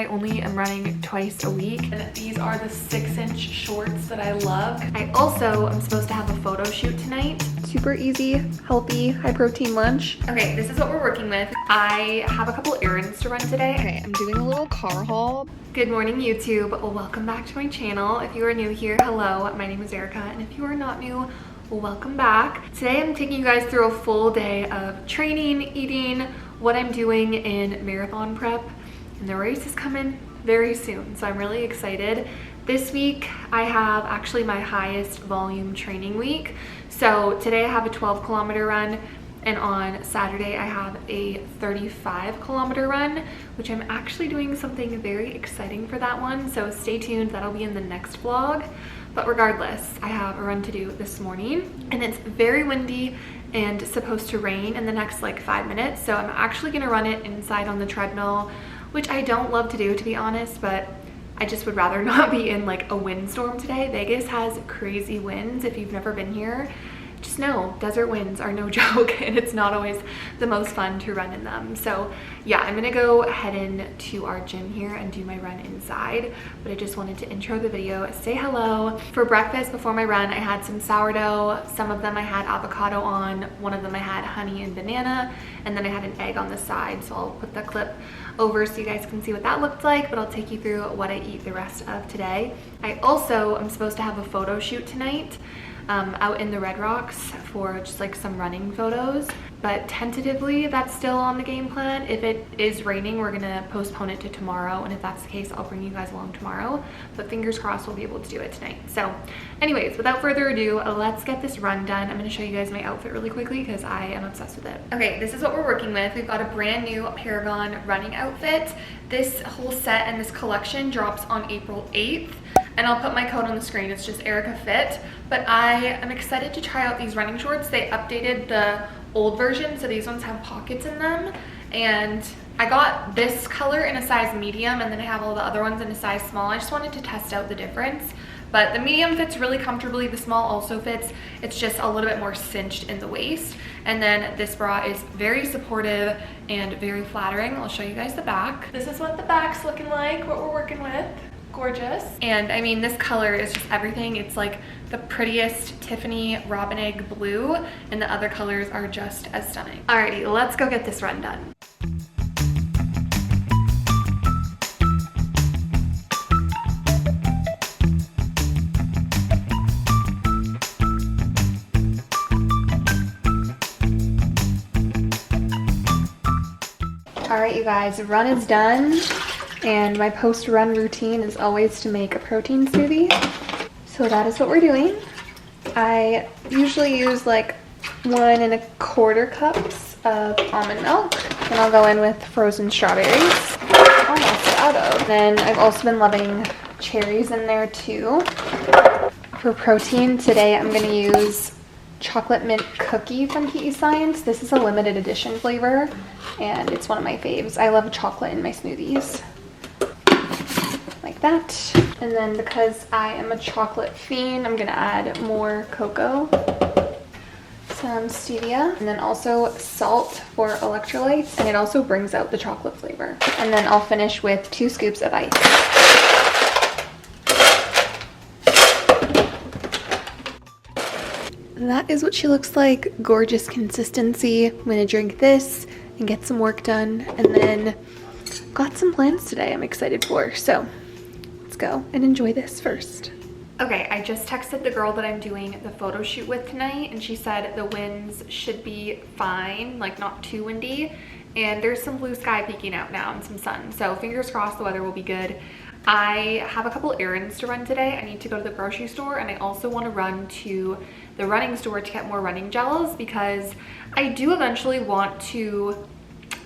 I only am running twice a week, and these are the 6-inch shorts that I love. I also am supposed to have a photo shoot tonight. Super easy, healthy, high protein lunch. Okay, this is what we're working with. I have a couple errands to run today. Okay, I'm doing a little car haul. Good morning, YouTube. Welcome back to my channel. If you are new here, hello, my name is Erica, and if you are not new, welcome back. Today I'm taking you guys through a full day of training, eating, what I'm doing in marathon prep. And the race is coming very soon, so I'm really excited. This week I have actually my highest volume training week. So today I have a 12-kilometer run, and on Saturday I have a 35-kilometer run, which I'm actually doing something very exciting for that one. So stay tuned, that'll be in the next vlog. But regardless, I have a run to do this morning, and it's very windy and supposed to rain in the next like 5 minutes. So I'm actually gonna run it inside on the treadmill, which I don't love to do, to be honest, but I just would rather not be in like a windstorm today. Vegas has crazy winds. If you've never been here, just know desert winds are no joke, and it's not always the most fun to run in them. So yeah, I'm gonna go head into our gym here and do my run inside, but I just wanted to intro the video, say hello. For breakfast before my run, I had some sourdough. Some of them I had avocado on, one of them I had honey and banana, and then I had an egg on the side. So I'll put the clip over so you guys can see what that looked like, but I'll take you through what I eat the rest of today. I also am supposed to have a photo shoot tonight out in the Red Rocks for just like some running photos, but tentatively that's still on the game plan. If it is raining, we're gonna postpone it to tomorrow, and if that's the case, I'll bring you guys along tomorrow, but fingers crossed we'll be able to do it tonight. So anyways, without further ado, let's get this run done. I'm gonna show you guys my outfit really quickly because I am obsessed with it. Okay, this is what we're working with. We've got a brand new Paragon running outfit. This whole set and this collection drops on April 8th. And I'll put my code on the screen. It's just Erica Fit. But I am excited to try out these running shorts. They updated the old version, so these ones have pockets in them. And I got this color in a size medium, and then I have all the other ones in a size small. I just wanted to test out the difference. But the medium fits really comfortably. The small also fits. It's just a little bit more cinched in the waist. And then this bra is very supportive and very flattering. I'll show you guys the back. This is what the back's looking like, what we're working with. Gorgeous. And I mean, this color is just everything. It's like the prettiest Tiffany robin egg blue, and the other colors are just as stunning. Alrighty, let's go get this run done. Alright, you guys, run is done. And my post-run routine is always to make a protein smoothie. So that is what we're doing. I usually use like 1 1/4 cups of almond milk. And I'll go in with frozen strawberries. Almost out of. Then I've also been loving cherries in there too. For protein, today I'm going to use chocolate mint cookie from PEScience. This is a limited edition flavor, and it's one of my faves. I love chocolate in my smoothies. Like that. And then because I am a chocolate fiend, I'm gonna add more cocoa, some stevia, and then also salt for electrolytes, and it also brings out the chocolate flavor. And then I'll finish with 2 scoops of ice. That is what she looks like. Gorgeous consistency. I'm gonna drink this and get some work done, and then got some plans today I'm excited for, so let's go and enjoy this first. Okay, I just texted the girl that I'm doing the photo shoot with tonight, and she said the winds should be fine, like not too windy, and there's some blue sky peeking out now and some sun, so fingers crossed the weather will be good. I have a couple errands to run today. I need to go to the grocery store, and I also want to run to the running store to get more running gels, because I do eventually want to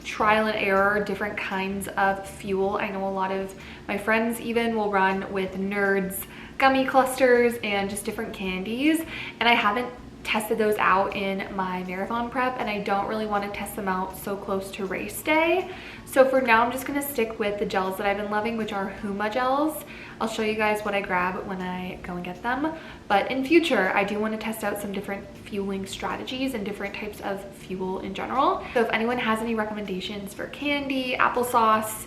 trial and error different kinds of fuel. I know a lot of my friends even will run with Nerds gummy clusters and just different candies, and I haven't tested those out in my marathon prep, and I don't really want to test them out so close to race day. So for now, I'm just going to stick with the gels that I've been loving, which are Huma gels. I'll show you guys what I grab when I go and get them. But in future, I do want to test out some different fueling strategies and different types of fuel in general. So if anyone has any recommendations for candy, applesauce,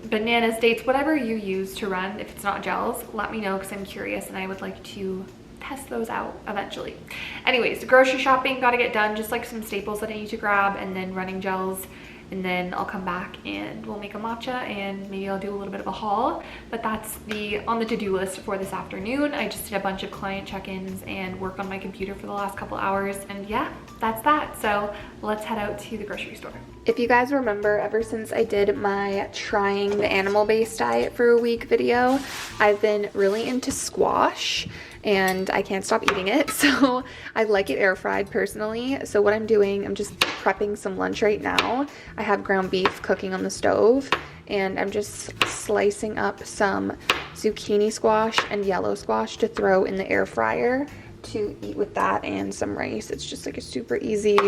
bananas, dates, whatever you use to run. If it's not gels, let me know because I'm curious and I would like to test those out eventually. Anyways, grocery shopping gotta get done, just like some staples that I need to grab, and then running gels, and then I'll come back and we'll make a matcha and maybe I'll do a little bit of a haul. But that's on the to-do list for this afternoon. I just did a bunch of client check-ins and work on my computer for the last couple hours, and yeah, that's that. So let's head out to the grocery store. If you guys remember, ever since I did my trying the animal-based diet for a week video, I've been really into squash and I can't stop eating it. So I like it air fried personally. So what I'm doing, I'm just prepping some lunch right now. I have ground beef cooking on the stove and I'm just slicing up some zucchini squash and yellow squash to throw in the air fryer to eat with that and some rice. It's just like a super easy,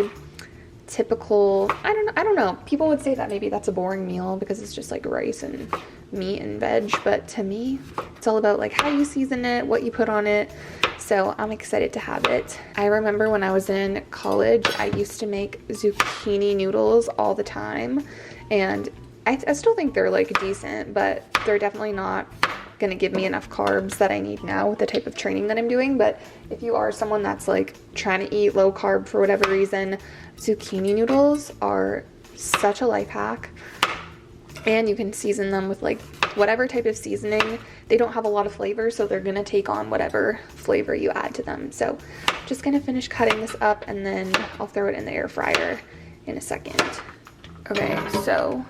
typical, I don't know. People would say that maybe that's a boring meal because it's just like rice and meat and veg, but to me it's all about like how you season it, what you put on it. So I'm excited to have it. I remember when I was in college, I used to make zucchini noodles all the time, and I still think they're like decent, but they're definitely not gonna give me enough carbs that I need now with the type of training that I'm doing. But if you are someone that's like trying to eat low carb for whatever reason, zucchini noodles are such a life hack. And you can season them with like whatever type of seasoning. They don't have a lot of flavor, so they're gonna take on whatever flavor you add to them. So just gonna finish cutting this up and then I'll throw it in the air fryer in a second. Okay, so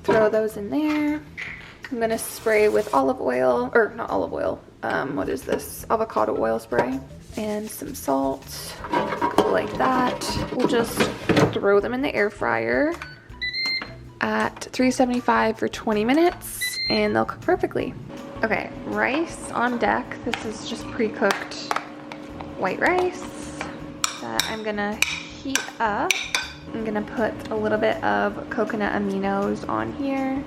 throw those in there. I'm gonna spray with olive oil, or not olive oil, what is this? Avocado oil spray. And some salt, like that. We'll just throw them in the air fryer at 375 for 20 minutes and they'll cook perfectly. Okay, rice on deck. This is just pre-cooked white rice that I'm gonna heat up. I'm gonna put a little bit of coconut aminos on here.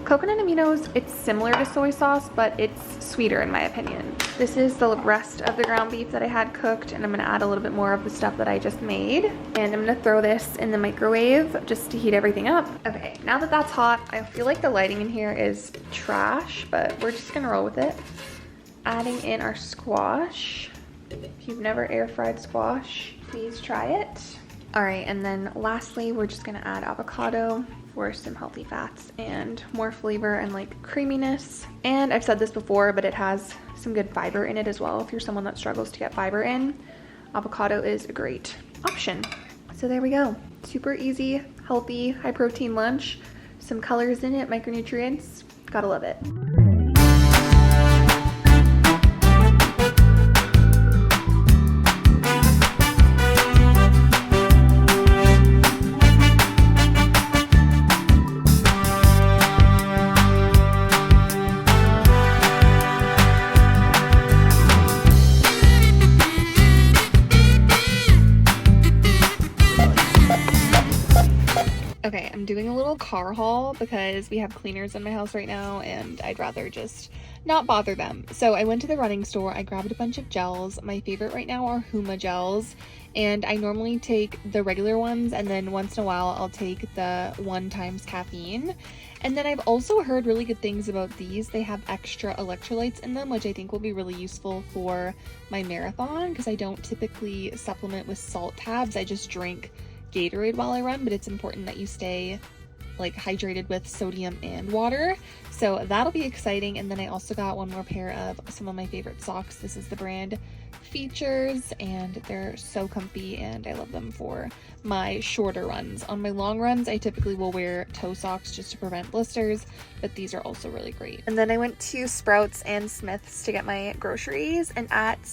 Coconut aminos, it's similar to soy sauce, but it's sweeter in my opinion. This is the rest of the ground beef that I had cooked, and I'm gonna add a little bit more of the stuff that I just made. And I'm gonna throw this in the microwave just to heat everything up. Okay, now that that's hot, I feel like the lighting in here is trash, but we're just gonna roll with it. Adding in our squash. If you've never air fried squash, please try it. All right, and then lastly, we're just gonna add avocado for some healthy fats and more flavor and like creaminess. And I've said this before, but it has some good fiber in it as well. If you're someone that struggles to get fiber in, avocado is a great option. So there we go. Super easy, healthy, high protein lunch. Some colors in it, micronutrients. Gotta love it. Okay, I'm doing a little car haul because we have cleaners in my house right now and I'd rather just not bother them. So I went to the running store, I grabbed a bunch of gels. My favorite right now are Huma gels, and I normally take the regular ones and then once in a while I'll take the 1 times caffeine. And then I've also heard really good things about these. They have extra electrolytes in them, which I think will be really useful for my marathon because I don't typically supplement with salt tabs. I just drink Gatorade while I run, but it's important that you stay like hydrated with sodium and water. So that'll be exciting. And then I also got one more pair of some of my favorite socks. This is the brand Features, and they're so comfy and I love them for my shorter runs. On my long runs, I typically will wear toe socks just to prevent blisters, but these are also really great. And then I went to Sprouts and Smith's to get my groceries, and at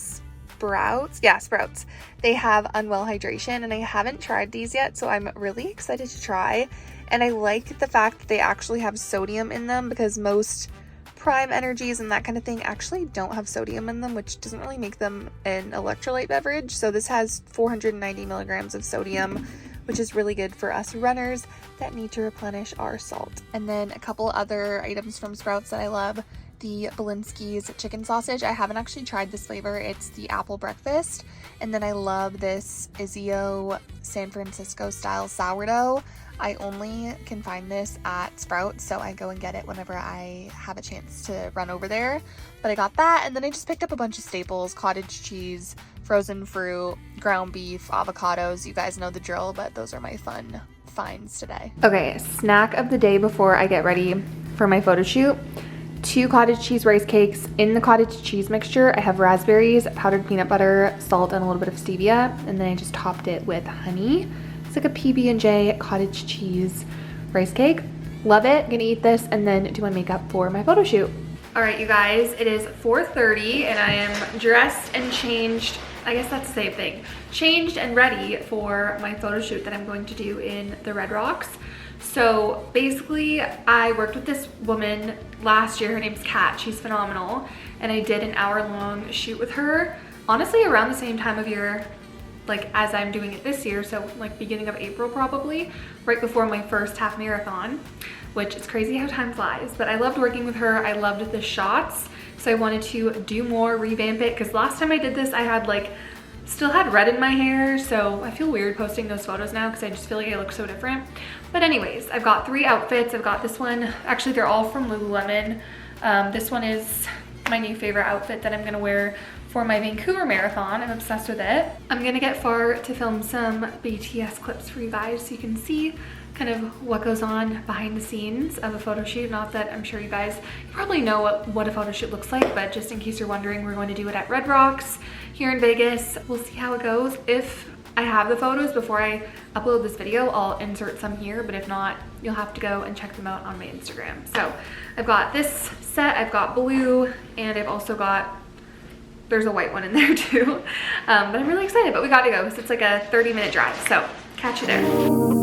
Sprouts, they have Unwell Hydration, and I haven't tried these yet, so I'm really excited to try. And I like the fact that they actually have sodium in them, because most Prime Energies and that kind of thing actually don't have sodium in them, which doesn't really make them an electrolyte beverage. So this has 490 milligrams of sodium, which is really good for us runners that need to replenish our salt. And then a couple other items from Sprouts that I love. the Belinsky's chicken sausage. I haven't actually tried this flavor. It's the apple breakfast. And then I love this Izio San Francisco style sourdough. I only can find this at Sprouts, so I go and get it whenever I have a chance to run over there. But I got that, and then I just picked up a bunch of staples: cottage cheese, frozen fruit, ground beef, avocados. You guys know the drill, but those are my fun finds today. Okay, snack of the day before I get ready for my photo shoot. 2 cottage cheese rice cakes. In the cottage cheese mixture, I have raspberries, powdered peanut butter, salt, and a little bit of stevia, and then I just topped it with honey. It's like a PB&J cottage cheese rice cake. Love it. Gonna eat this and then do my makeup for my photo shoot. All right, you guys, it is 4:30 and I am dressed and changed. I guess that's the same thing. Changed and ready for my photo shoot that I'm going to do in the Red Rocks. So basically, I worked with this woman last year. Her name's Kat. She's phenomenal. And I did an hour-long shoot with her, honestly, around the same time of year like as I'm doing it this year, so like beginning of April probably, right before my first half marathon, which is crazy how time flies. But I loved working with her. I loved the shots, so I wanted to do more, revamp it, because last time I did this I had like still had red in my hair, so I feel weird posting those photos now because I just feel like I look so different. But anyways, I've got 3 outfits. I've got this one, actually they're all from Lululemon. This one is my new favorite outfit that I'm gonna wear for my Vancouver marathon. I'm obsessed with it. I'm gonna get far to film some BTS clips for you guys so you can see kind of what goes on behind the scenes of a photo shoot. Not that I'm sure you guys probably know what a photo shoot looks like, but just in case you're wondering, we're going to do it at Red Rocks here in Vegas. We'll see how it goes. If I have the photos before I upload this video, I'll insert some here, but if not, you'll have to go and check them out on my Instagram. So I've got this set, I've got blue, and I've also got, there's a white one in there too. But I'm really excited, but we gotta go because it's like a 30-minute drive. So catch you there.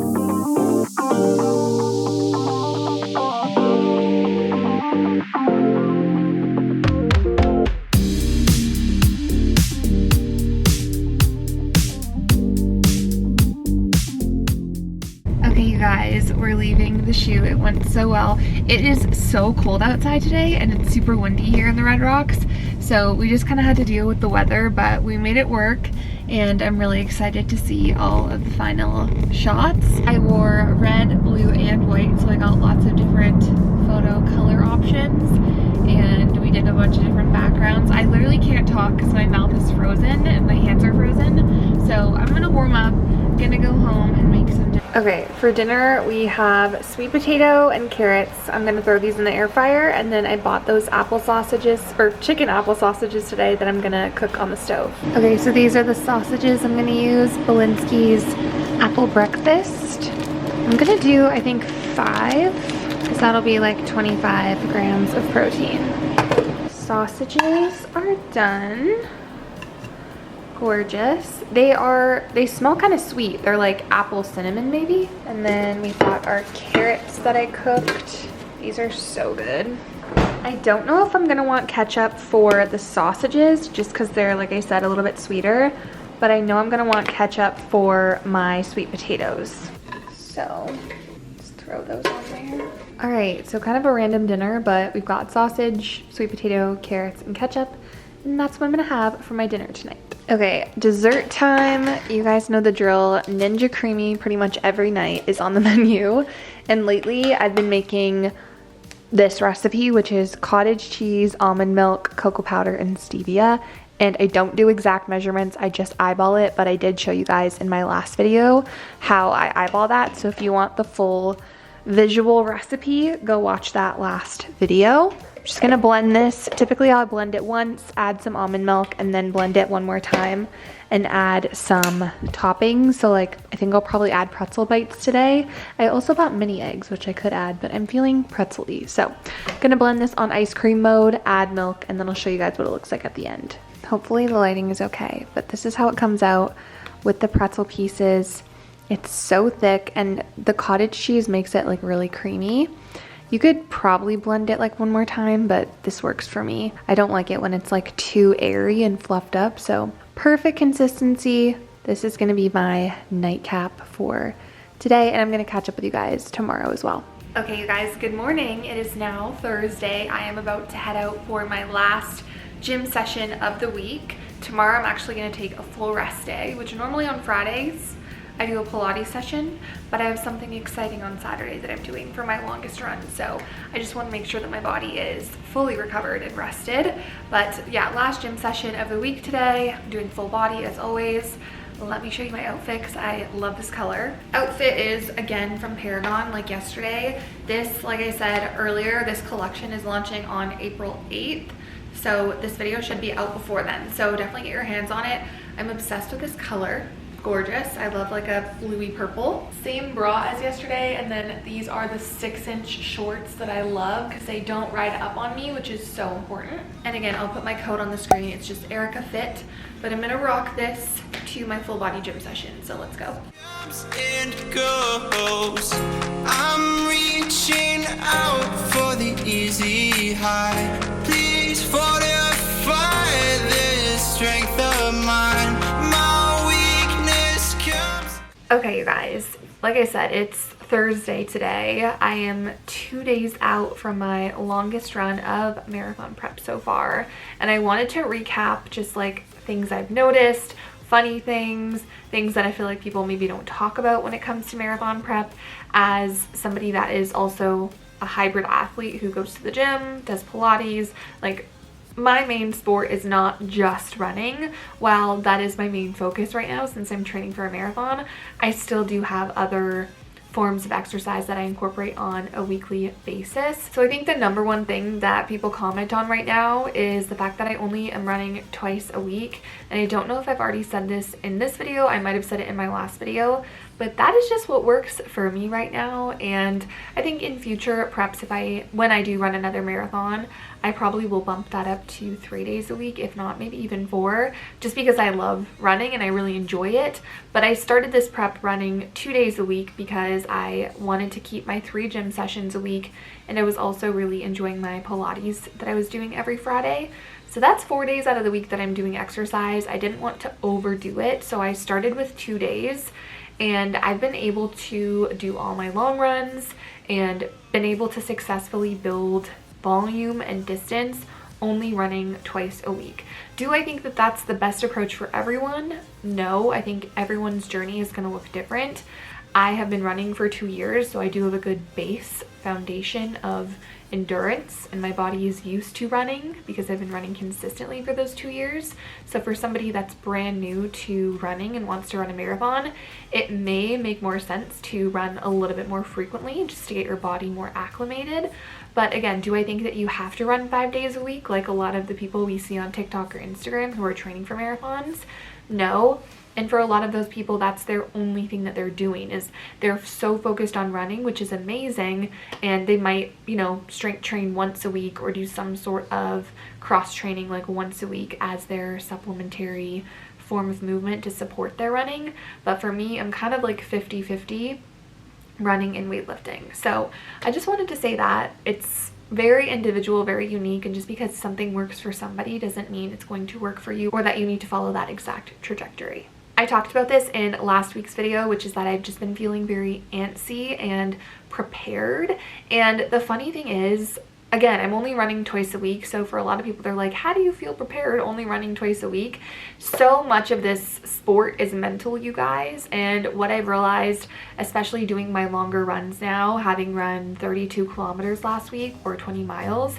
Guys, we're leaving the shoot. It went so well. It is so cold outside today and it's super windy here in the Red Rocks, so we just kind of had to deal with the weather, but we made it work and I'm really excited to see all of the final shots. I wore red, blue, and white, so I got lots of different photo color options and we did a bunch of different backgrounds. I literally can't talk because my mouth is frozen and my hands are frozen, so I'm gonna warm up, gonna go home and make some dinner. Okay, for dinner we have sweet potato and carrots. I'm gonna throw these in the air fryer, and then I bought those apple sausages, or chicken apple sausages today, that I'm gonna cook on the stove. Okay, so these are the sausages I'm gonna use. Belinsky's apple breakfast. I'm gonna do, I think, 5, because that'll be like 25 grams of protein. Sausages are done. Gorgeous. They smell kind of sweet. They're like apple cinnamon maybe. And then we've got our carrots that I cooked. These are so good. I don't know if I'm gonna want ketchup for the sausages just because they're, like I said, a little bit sweeter, but I know I'm gonna want ketchup for my sweet potatoes. So let's throw those on there. All right, so kind of a random dinner, but we've got sausage, sweet potato, carrots, and ketchup. And that's what I'm gonna have for my dinner tonight. Okay, dessert time. You guys know the drill. Ninja Creamy pretty much every night is on the menu. And lately I've been making this recipe, which is cottage cheese, almond milk, cocoa powder, and stevia. And I don't do exact measurements, I just eyeball it, but I did show you guys in my last video how I eyeball that. So if you want the full visual recipe, go watch that last video. Just gonna blend this. Typically I'll blend it once, add some almond milk, and then blend it one more time and add some toppings. So like, I think I'll probably add pretzel bites today. I also bought mini eggs, which I could add, but I'm feeling pretzel-y. So I'm gonna blend this on ice cream mode, add milk, and then I'll show you guys what it looks like at the end. Hopefully the lighting is okay, but this is how it comes out with the pretzel pieces. It's so thick, and the cottage cheese makes it like really creamy. You could probably blend it like one more time, but this works for me. I don't like it when it's like too airy and fluffed up, so perfect consistency. This is gonna be my nightcap for today, and I'm gonna catch up with you guys tomorrow as well. Okay, you guys, good morning. It is now Thursday. I am about to head out for my last gym session of the week. Tomorrow I'm actually going to take a full rest day, which normally on Fridays I do a Pilates session, but I have something exciting on Saturday that I'm doing for my longest run. So I just want to make sure that my body is fully recovered and rested. But yeah, last gym session of the week today. I'm doing full body as always. Let me show you my outfit because I love this color. Outfit is again from Paragon, like yesterday. This, like I said earlier, this collection is launching on April 8th. So this video should be out before then. So definitely get your hands on it. I'm obsessed with this color. Gorgeous. I love like a bluey purple. Same bra as yesterday, and then these are the 6-inch shorts that I love because they don't ride up on me, which is so important. And again, I'll put my code on the screen. It's just Erica Fit, but I'm gonna rock this to my full body gym session. So let's go. And goes. I'm reaching out for the easy high. Please fortify this strength of mine. Okay, you guys, like I said, it's Thursday today. I am 2 days out from my longest run of marathon prep so far, and I wanted to recap just like things I've noticed, funny things that I feel like people maybe don't talk about when it comes to marathon prep, as somebody that is also a hybrid athlete who goes to the gym, does Pilates. Like, my main sport is not just running. While that is my main focus right now since I'm training for a marathon, I still do have other forms of exercise that I incorporate on a weekly basis. So I think the number one thing that people comment on right now is the fact that I only am running twice a week. And I don't know if I've already said this in this video. I might have said it in my last video, but that is just what works for me right now. And I think in future preps, when I do run another marathon, I probably will bump that up to 3 days a week, if not maybe even 4, just because I love running and I really enjoy it. But I started this prep running 2 days a week because I wanted to keep my 3 gym sessions a week, and I was also really enjoying my Pilates that I was doing every Friday. So that's 4 days out of the week that I'm doing exercise. I didn't want to overdo it, so I started with 2 days, and I've been able to do all my long runs and been able to successfully build volume and distance only running twice a week. Do I think that that's the best approach for everyone? No, I think everyone's journey is going to look different. I have been running for 2 years, so I do have a good base foundation of endurance, and my body is used to running because I've been running consistently for those 2 years. So for somebody that's brand new to running and wants to run a marathon, it may make more sense to run a little bit more frequently just to get your body more acclimated. But again, do I think that you have to run 5 days a week like a lot of the people we see on TikTok or Instagram who are training for marathons? No. And for a lot of those people, that's their only thing that they're doing, is they're so focused on running, which is amazing, and they might, you know, strength train once a week or do some sort of cross training like once a week as their supplementary form of movement to support their running. But for me, I'm kind of like 50-50 running and weightlifting. So I just wanted to say that it's very individual, very unique, and just because something works for somebody doesn't mean it's going to work for you or that you need to follow that exact trajectory. I talked about this in last week's video, which is that I've just been feeling very antsy and prepared. And the funny thing is, again, I'm only running twice a week, so for a lot of people, they're like, how do you feel prepared only running twice a week? So much of this sport is mental, you guys, and what I've realized, especially doing my longer runs now, having run 32 kilometers last week or 20 miles,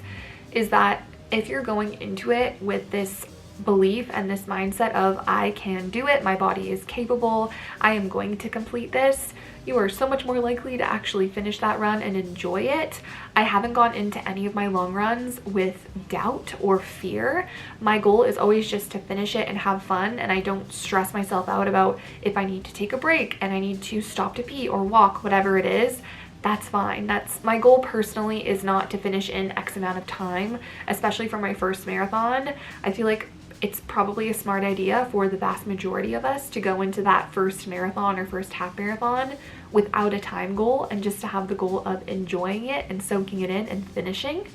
is that if you're going into it with this belief and this mindset of I can do it, my body is capable, I am going to complete this, you are so much more likely to actually finish that run and enjoy it. I haven't gone into any of my long runs with doubt or fear. My goal is always just to finish it and have fun, and I don't stress myself out about if I need to take a break and I need to stop to pee or walk, whatever it is. That's fine. That's my goal personally, is not to finish in X amount of time, especially for my first marathon. I feel like it's probably a smart idea for the vast majority of us to go into that first marathon or first half marathon without a time goal and just to have the goal of enjoying it and soaking it in and finishing.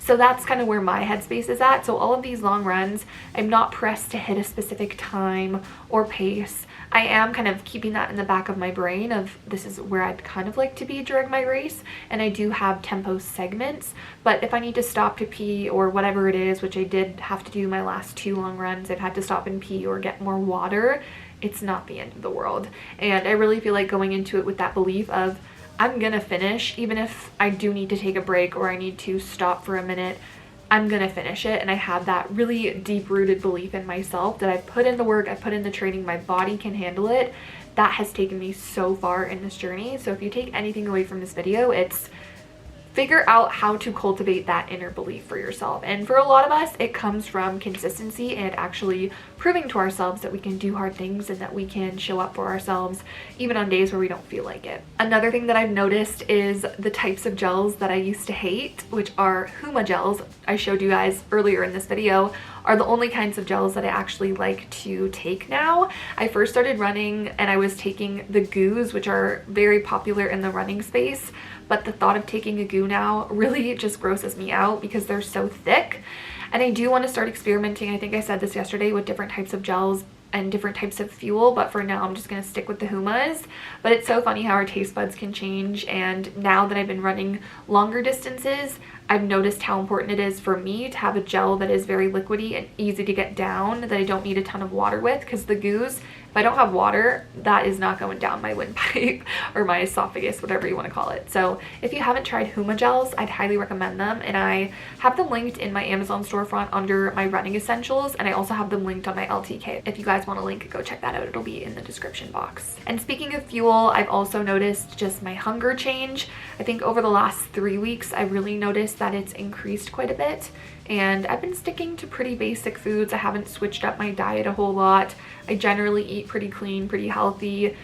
So that's kind of where my headspace is at. So all of these long runs, I'm not pressed to hit a specific time or pace. I am kind of keeping that in the back of my brain of this is where I'd kind of like to be during my race, and I do have tempo segments, but if I need to stop to pee or whatever it is, which I did have to do my last 2 long runs, I've had to stop and pee or get more water, it's not the end of the world. And I really feel like going into it with that belief of I'm gonna finish, even if I do need to take a break or I need to stop for a minute, I'm gonna finish it. And I have that really deep-rooted belief in myself that I've put in the work, I've put in the training, my body can handle it. That has taken me so far in this journey. So if you take anything away from this video, it's figure out how to cultivate that inner belief for yourself. And for a lot of us, it comes from consistency and actually proving to ourselves that we can do hard things and that we can show up for ourselves even on days where we don't feel like it. Another thing that I've noticed is the types of gels that I used to hate, which are Huma gels. I showed you guys earlier in this video, are the only kinds of gels that I actually like to take now. I first started running and I was taking the goos, which are very popular in the running space, but the thought of taking a goo now really just grosses me out because they're so thick. And I do want to start experimenting, I think I said this yesterday, with different types of gels and different types of fuel, but for now I'm just going to stick with the Humas. But it's so funny how our taste buds can change, and now that I've been running longer distances, I've noticed how important it is for me to have a gel that is very liquidy and easy to get down, that I don't need a ton of water with, because the goos, if I don't have water, that is not going down my windpipe or my esophagus, whatever you want to call it. So if you haven't tried Huma gels, I'd highly recommend them, and I have them linked in my Amazon storefront under my running essentials, and I also have them linked on my LTK. If you guys want a link, go check that out. It'll be in the description box. And speaking of fuel, I've also noticed just my hunger change. I think over the last 3 weeks, I really noticed that it's increased quite a bit, and I've been sticking to pretty basic foods. I haven't switched up my diet a whole lot. I generally eat pretty clean, pretty healthy,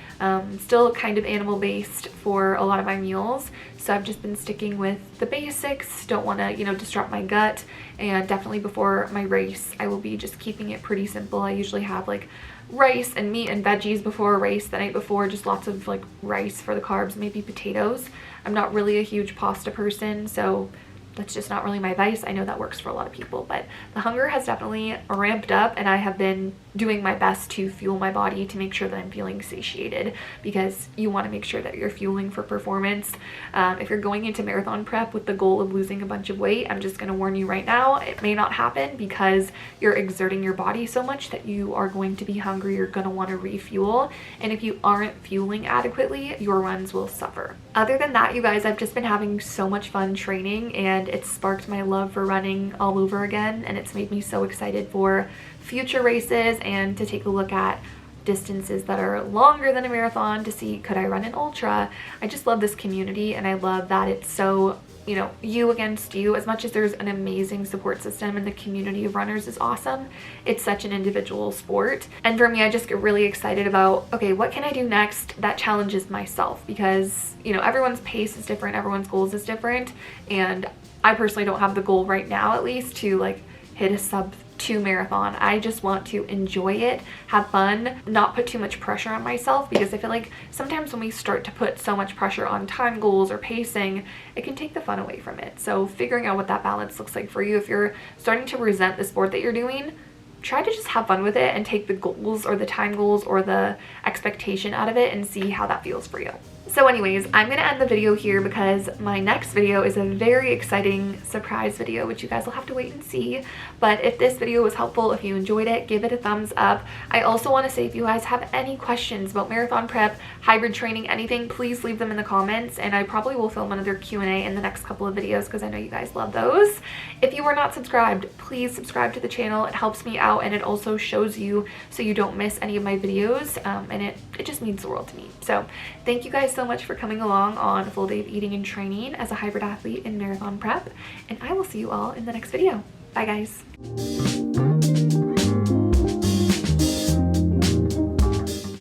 still kind of animal-based for a lot of my meals. So I've just been sticking with the basics, don't want to, disrupt my gut. And definitely before my race, I will be just keeping it pretty simple. I usually have like rice and meat and veggies before a race, the night before, just lots of like rice for the carbs, maybe potatoes. I'm not really a huge pasta person, so that's just not really my vice. I know that works for a lot of people, but the hunger has definitely ramped up, and I have been doing my best to fuel my body to make sure that I'm feeling satiated, because you want to make sure that you're fueling for performance. If you're going into marathon prep with the goal of losing a bunch of weight, I'm just going to warn you right now, it may not happen because you're exerting your body so much that you are going to be hungry. You're going to want to refuel, and if you aren't fueling adequately, your runs will suffer. Other than that, you guys, I've just been having so much fun training, and it's sparked my love for running all over again, and it's made me so excited for future races and to take a look at distances that are longer than a marathon to see, could I run an ultra? I just love this community, and I love that it's so, you against you. As much as there's an amazing support system and the community of runners is awesome, it's such an individual sport. And for me, I just get really excited about, okay, what can I do next that challenges myself? Because, everyone's pace is different, everyone's goals is different, and I personally don't have the goal right now, at least, to like hit a sub 2 marathon. I just want to enjoy it, have fun, not put too much pressure on myself, because I feel like sometimes when we start to put so much pressure on time goals or pacing, it can take the fun away from it. So figuring out what that balance looks like for you, if you're starting to resent the sport that you're doing, try to just have fun with it and take the goals or the time goals or the expectation out of it and see how that feels for you. So anyways, I'm going to end the video here because my next video is a very exciting surprise video, which you guys will have to wait and see. But if this video was helpful, if you enjoyed it, give it a thumbs up. I also want to say, if you guys have any questions about marathon prep, hybrid training, anything, please leave them in the comments, and I probably will film another Q&A in the next couple of videos because I know you guys love those. If you are not subscribed, please subscribe to the channel. It helps me out, and it also shows you so you don't miss any of my videos, and it just means the world to me. So thank you guys so much for coming along on a full day of eating and training as a hybrid athlete in marathon prep, and I will see you all in the next video. Bye guys.